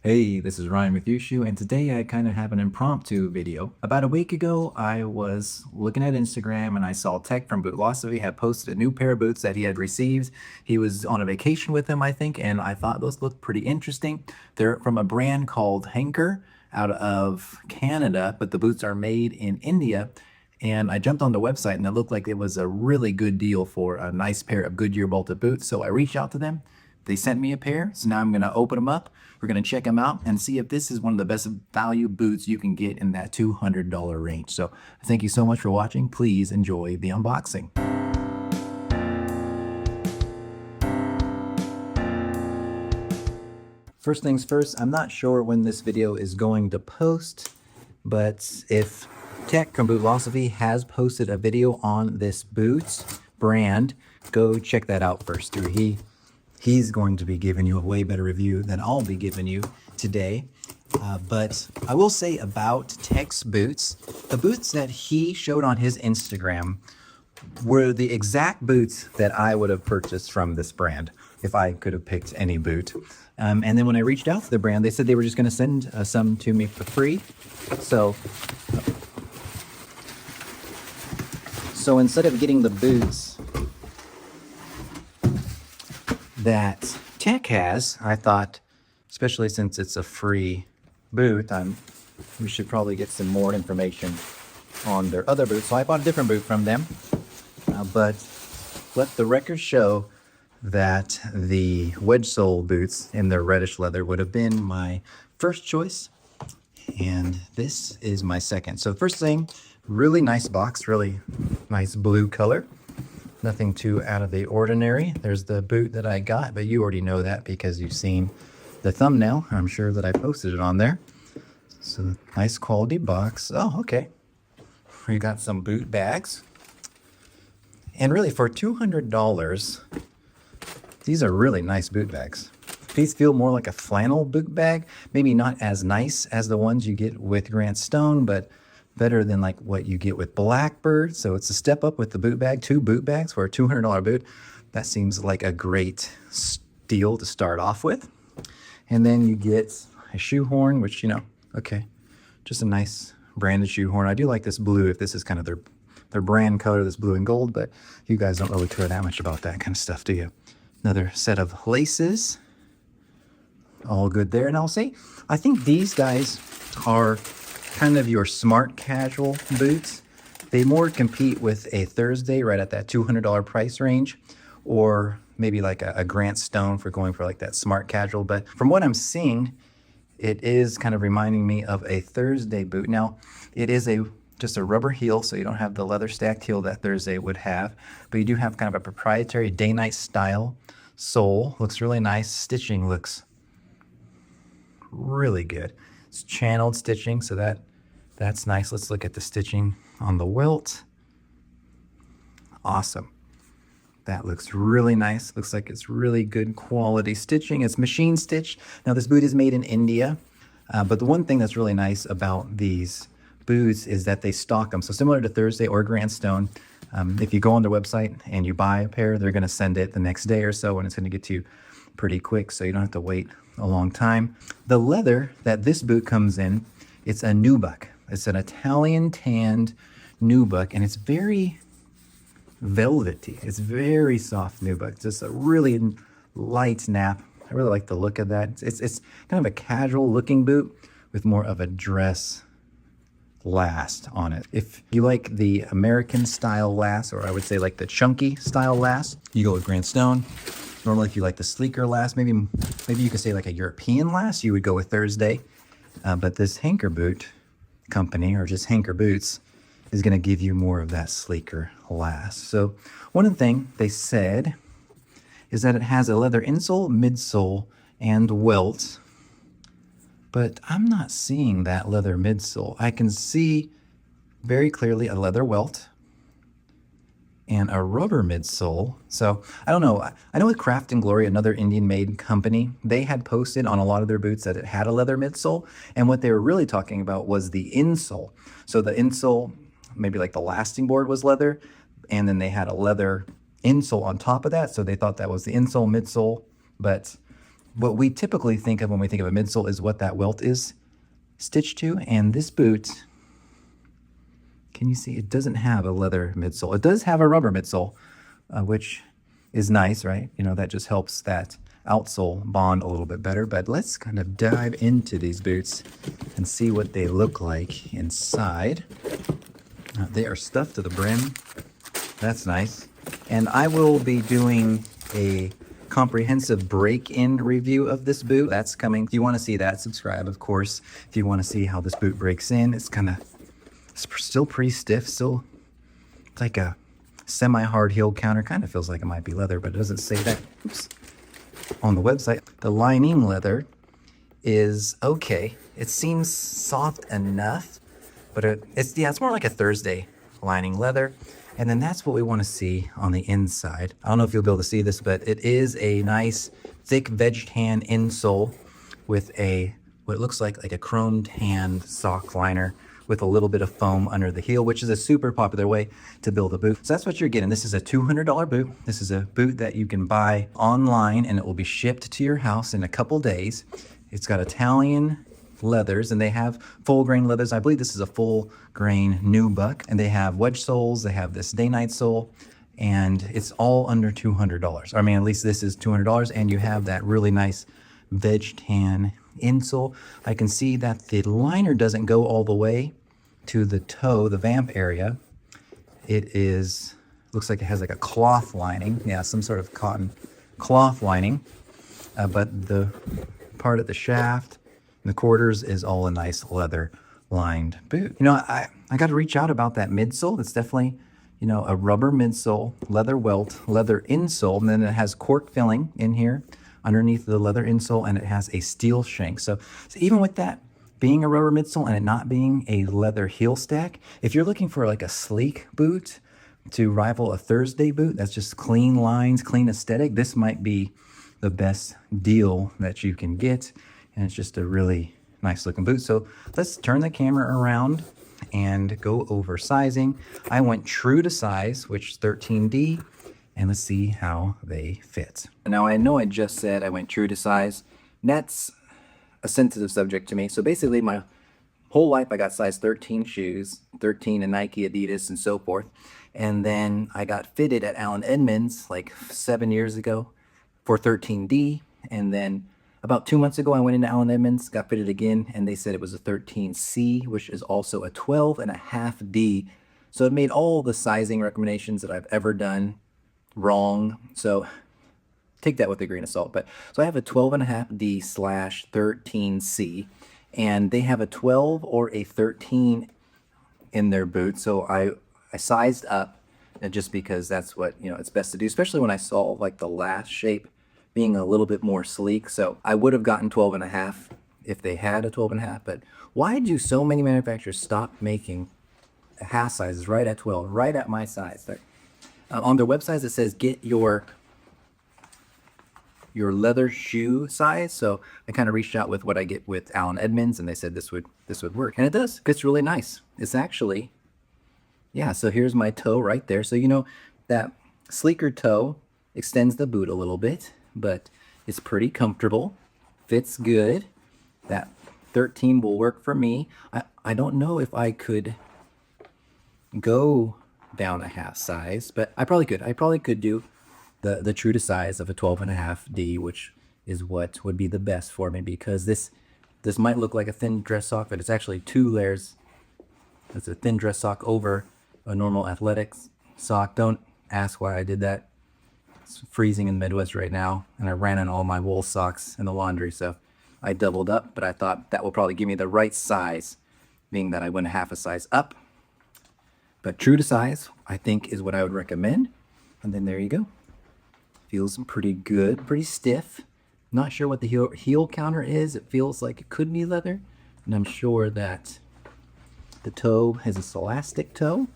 Hey, this is Ryan with Yushu, and today I kind of have an impromptu video. About a week ago, I was looking at Instagram and I saw Tech from Bootlossovy had posted a new pair of boots that he had received. He was on a vacation with them, I think, and I thought those looked pretty interesting. They're from a brand called Hanker out of Canada, but the boots are made in India. And I jumped on the website and it looked like it was a really good deal for a nice pair of Goodyear bolted boots. So I reached out to them. They sent me a pair, so now I'm going to open them up. We're going to check them out and see if this is one of the best value boots you can get in that $200 range. So thank you so much for watching. Please enjoy the unboxing. First things first, I'm not sure when this video is going to post, but if Tech from Bootlossovy has posted a video on this boots brand, go check that out first. He's going to be giving you a way better review than I'll be giving you today. But I will say about Tech's boots, the boots that he showed on his Instagram were the exact boots that I would have purchased from this brand if I could have picked any boot. And then when I reached out to the brand, they said they were just going to send some to me for free. So instead of getting the boots that Tech has, I thought, especially since it's a free boot, we should probably get some more information on their other boots. So I bought a different boot from them, but let the record show that the wedge sole boots in their reddish leather would have been my first choice, and this is my second. So first thing, really nice box, really nice blue color. Nothing too out of the ordinary. There's the boot that I got, but you already know that because you've seen the thumbnail. I'm sure that I posted it on there. So nice quality box. Oh, okay. We got some boot bags. And really for $200, these are really nice boot bags. These feel more like a flannel boot bag. Maybe not as nice as the ones you get with Grant Stone, but better than like what you get with Blackbird. So it's a step up with the boot bag. 2 boot bags for a $200 boot. That seems like a great deal to start off with. And then you get a shoehorn, which, okay, just a nice branded shoehorn. I do like this blue, if this is kind of their brand color, this blue and gold, but you guys don't really care that much about that kind of stuff, do you? Another set of laces. All good there. And I'll say, I think these guys are kind of your smart casual boots. They more compete with a Thursday right at that $200 price range, or maybe like a Grant Stone for going for like that smart casual. But from what I'm seeing, it is kind of reminding me of a Thursday boot. Now, it is just a rubber heel, so you don't have the leather stacked heel that Thursday would have, but you do have kind of a proprietary day-night style sole. Looks really nice. Stitching looks really good. It's channeled stitching, so that's nice. Let's look at the stitching on the welt. Awesome. That looks really nice. Looks like it's really good quality stitching. It's machine stitched. Now this boot is made in India, but the one thing that's really nice about these boots is that they stock them. So similar to Thursday or Grant Stone, if you go on their website and you buy a pair, they're going to send it the next day or so, and it's going to get to you pretty quick, so you don't have to wait a long time. The leather that this boot comes in, it's a nubuck. It's an Italian tanned nubuck, and it's very velvety. It's very soft nubuck. Just a really light nap. I really like the look of that. It's kind of a casual looking boot with more of a dress last on it. If you like the American style last, or I would say like the chunky style last, you go with Grant Stone. Normally, if you like the sleeker last, maybe you could say like a European last, you would go with Thursday. But this Hanker boot company, or just Hanker boots, is going to give you more of that sleeker last. So one thing they said is that it has a leather insole, midsole, and welt. But I'm not seeing that leather midsole. I can see very clearly a leather welt and a rubber midsole. So I don't know. I know with Craft and Glory, another Indian-made company, they had posted on a lot of their boots that it had a leather midsole. And what they were really talking about was the insole. So the insole, maybe like the lasting board was leather, and then they had a leather insole on top of that. So they thought that was the insole, midsole. But what we typically think of when we think of a midsole is what that welt is stitched to. And this boot, can you see, it doesn't have a leather midsole. It does have a rubber midsole, which is nice, right? You know, that just helps that outsole bond a little bit better. But let's kind of dive into these boots and see what they look like inside. They are stuffed to the brim. That's nice. And I will be doing a comprehensive break-in review of this boot. That's coming. If you want to see that, subscribe, of course. If you want to see how this boot breaks in, it's still pretty stiff. Still, it's like a semi-hard heel counter. Kind of feels like it might be leather, but it doesn't say that. Oops. On the website, the lining leather is okay. It seems soft enough, but it's more like a Thursday lining leather. And then that's what we want to see on the inside. I don't know if you'll be able to see this, but it is a nice thick veg tan insole with what looks like a chrome tan sock liner with a little bit of foam under the heel, which is a super popular way to build a boot. So that's what you're getting. This is a $200 boot. This is a boot that you can buy online and it will be shipped to your house in a couple days. It's got Italian leathers, and they have full grain leathers. I believe this is a full grain nubuck, and they have wedge soles. They have this day-night sole, and it's all under $200. I mean, at least this is $200, and you have that really nice veg tan insole. I can see that the liner doesn't go all the way to the toe, the vamp area. Looks like it has like a cloth lining. Yeah, some sort of cotton cloth lining, but the part at the shaft, the quarters is all a nice leather lined boot. You know, I got to reach out about that midsole. It's definitely, you know, a rubber midsole, leather welt, leather insole, and then it has cork filling in here underneath the leather insole, and it has a steel shank. So even with that being a rubber midsole and it not being a leather heel stack, if you're looking for like a sleek boot to rival a Thursday boot that's just clean lines, clean aesthetic, this might be the best deal that you can get. And it's just a really nice looking boot. So let's turn the camera around and go over sizing. I went true to size, which is 13D, and let's see how they fit. Now I know I just said I went true to size. That's a sensitive subject to me. So basically my whole life I got size 13 shoes, 13 in Nike, Adidas, and so forth. And then I got fitted at Allen Edmonds like 7 years ago for 13D, and then about 2 months ago, I went into Allen Edmonds, got fitted again, and they said it was a 13C, which is also a 12.5D. So it made all the sizing recommendations that I've ever done wrong. So take that with a grain of salt. But so I have a 12.5D/13C, and they have a 12 or a 13 in their boot. So I sized up just because that's what, you know, it's best to do, especially when I saw like the last shape being a little bit more sleek. So I would have gotten 12.5 if they had a 12.5, but why do so many manufacturers stop making half sizes right at 12, right at my size? On their websites it says get your leather shoe size. So I kind of reached out with what I get with Allen Edmonds, and they said this would work, and it does. It's really nice. It's actually, yeah. So here's my toe right there. So you know that sleeker toe extends the boot a little bit, but it's pretty comfortable, fits good. That 13 will work for me. I don't know if I could go down a half size, but I probably could. I probably could do the true to size of a 12.5D, which is what would be the best for me, because this might look like a thin dress sock, but it's actually 2 layers. It's a thin dress sock over a normal athletics sock. Don't ask why I did that. It's freezing in the Midwest right now, and I ran in all my wool socks in the laundry, so I doubled up, but I thought that will probably give me the right size, being that I went a half a size up. But true to size, I think, is what I would recommend. And then there you go. Feels pretty good, pretty stiff. Not sure what the heel counter is. It feels like it could be leather, and I'm sure that the toe has this elastic toe.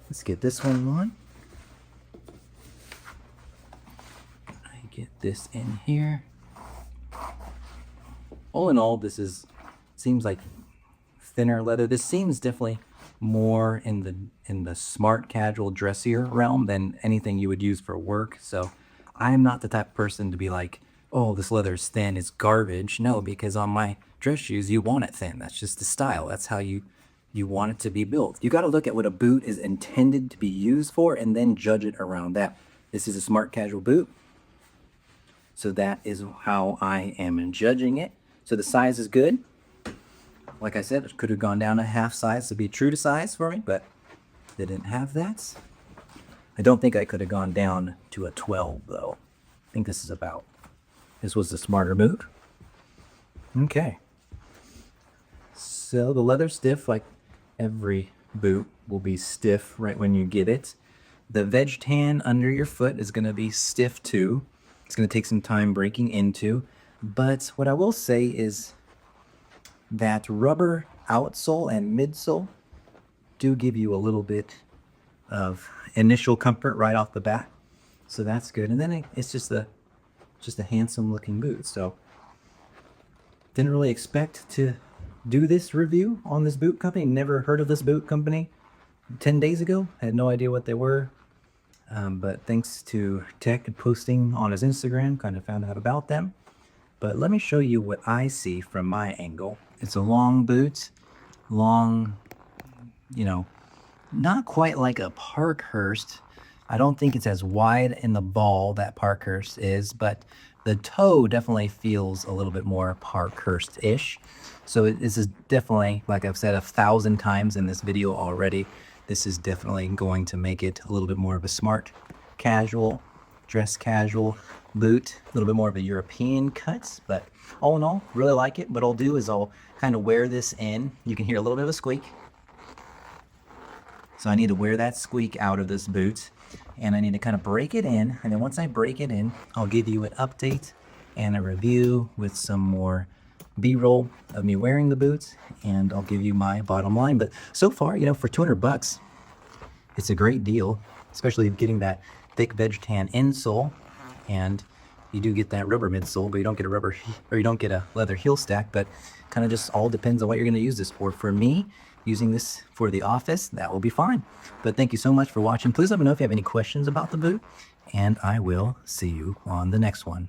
Let's get this one on. Get this in here. All in all, seems like thinner leather. This seems definitely more in the smart casual dressier realm than anything you would use for work. So I'm not the type of person to be like, oh, this leather is thin, it's garbage. No, because on my dress shoes, you want it thin. That's just the style. That's how you want it to be built. You got to look at what a boot is intended to be used for and then judge it around that. This is a smart casual boot. So that is how I am judging it. So the size is good. Like I said, it could have gone down a half size to be true to size for me, but they didn't have that. I don't think I could have gone down to a 12 though. I think this was the smarter move. Okay. So the leather's stiff, like every boot will be stiff right when you get it. The veg tan under your foot is going to be stiff too. It's going to take some time breaking into. But what I will say is that rubber outsole and midsole do give you a little bit of initial comfort right off the bat. So that's good. And then it's just a handsome looking boot. So didn't really expect to do this review on this boot company. Never heard of this boot company 10 days ago. Had no idea what they were. But thanks to Tech posting on his Instagram, kind of found out about them. But let me show you what I see from my angle. It's a long boot, long, not quite like a Parkhurst. I don't think it's as wide in the ball that Parkhurst is, but the toe definitely feels a little bit more Parkhurst-ish. So this is definitely, like I've said 1,000 times in this video already, this is definitely going to make it a little bit more of a smart casual, dress casual boot, a little bit more of a European cut, but all in all, really like it. What I'll do is I'll kind of wear this in. You can hear a little bit of a squeak. So I need to wear that squeak out of this boot, and I need to kind of break it in. And then once I break it in, I'll give you an update and a review with some more B-roll of me wearing the boots, and I'll give you my bottom line. But so far, for $200, it's a great deal, especially getting that thick veg tan insole, and you do get that rubber midsole, but you don't get a leather heel stack. But kind of just all depends on what you're going to use this for. For me, using this for the office, that will be fine. But thank you so much for watching. Please let me know if you have any questions about the boot, and I will see you on the next one.